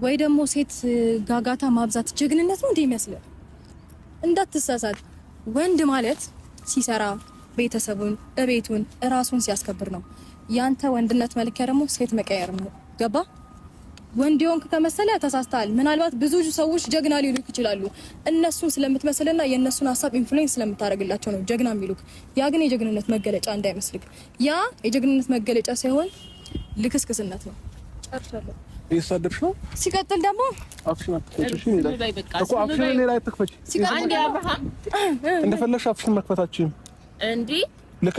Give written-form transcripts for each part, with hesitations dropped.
ወይ ደግሞ ሴት ጋጋታ ማብዛት ጀግንነት ነው እንዴ ይመስላል? እንዳትሳሳት። ወንድ ማለት ሲሰራ ቤተሰቡን እቤቱን ራሱን ሲያስከብር ነው። ያንተ ወንድነት መለኪያ ደግሞ ሴት መቀየር ነው። ገባ? ወንድ የሆንክ ከመሰለ ተሳስተሃል። ምናልባት ብዙ ሰዎች ጀግና ሊሉክ ይችላሉ። እነሱን ስለምትመስልና የእነሱን ሀሳብ ኢንፍሉዌንስ ስለምታደርግላቸው ነው ጀግና የሚሉክ። ያ ግን የጀግንነት መገለጫ እንዳይመስልክ። ያ የጀግንነት መገለጫ ሳይሆን ልክስክስነት ነው። ጨርሻለሁ። እየሳደብሽ ነው። ሲቀጥል ደግሞ አፍሽን አትክፈቺ ይላል እኮ። አፍሽን ሌላ አትክፈቺ። አንዴ አብርሃም እንደፈለግሽ አፍሽን መክፈታችን እንዴ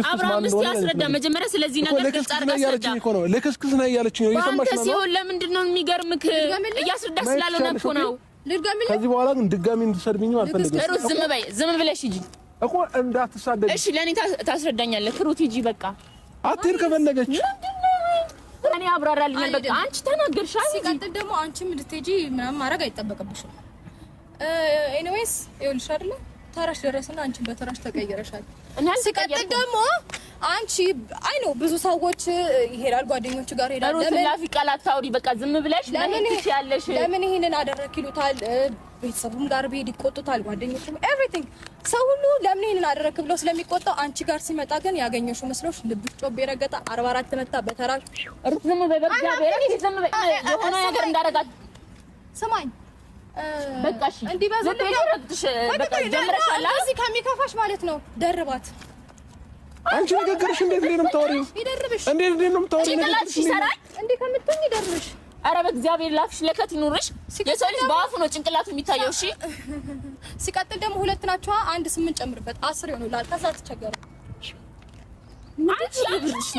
አብርሃም እስቲ አስረዳ መጀመሪያ። ስለዚህ ነገር ግልጽ አድርጋ አስረዳ እኮ ነው። ልክስክስ ነው እያለችኝ ነው። እየሰማሽ ነው። አንተ ሲሆን ለምንድን ነው የሚገርምክ? እያስረዳሽ ስላልሆነ እኮ ነው። ከዚህ በኋላ ግን ድጋሚ እንድትሰድብኝ አልፈልግም። ሩት ዝም ብለሽ ሂጂ እኮ እንዳትሳደቢ። እሺ ለኔ ታስረዳኛለህ። ሩት ሂጂ በቃ። አትሄድ ከፈለገች እኔ አብራራልኝ በቃ። አንቺ ተናገርሽ። ሲቀጥል ደግሞ አንቺም እንድትሄጂ ምናምን ማድረግ አይጠበቅብሽም። ኤኒዌይስ ይኸውልሽ አይደለ ተራሽ ደረሰና አንቺን በተራሽ ተቀየረሻል። ሲቀጥል ደግሞ አንቺ አይ ነው ብዙ ሰዎች ይሄዳል ጓደኞቹ ጋር ይሄዳል። ለምን ላፊ ቃላት ታውሪ በቃ ዝም ብለሽ ለምን ትያለሽ? ለምን ይሄንን አደረክ ይሉታል። ቤተሰቡም ጋር ቢሄድ ይቆጡታል። ጓደኞቹም ኤቭሪቲንግ ሰው ሁሉ ለምን ይሄንን አደረክ ብሎ ስለሚቆጣው አንቺ ጋር ሲመጣ ግን ያገኘሽው መስሎሽ ልብሽ ጮቤ ረገጣ 44 መታ በተራሽ ሩት ዝም በይ በቃ። ዝም በይ የሆነ ነገር እንዳረጋት ስማኝ በቃ እሺ እንዲህ በዘለሽ በቃ ጀምረሻል። እዚህ ከሚከፋሽ ማለት ነው ደርባት። አንቺ ንግግርሽ እንዴት ነው የምታወሪው? ይደርብሽ እንዴት ነው የምታወሪው? ጭንቅላትሽ ይሰራል እንዴ ከምትኝ ይደርብሽ። ኧረ በእግዚአብሔር ላፍሽ ለከት ይኑርሽ። የሰው ልጅ በአፉ ነው ጭንቅላቱ የሚታየው። እሺ ሲቀጥል ደግሞ ሁለት ናቸው። 1 8 ጨምርበት 10 ይሆናል። ከዛ ተቸገረ አንቺ ልብሽ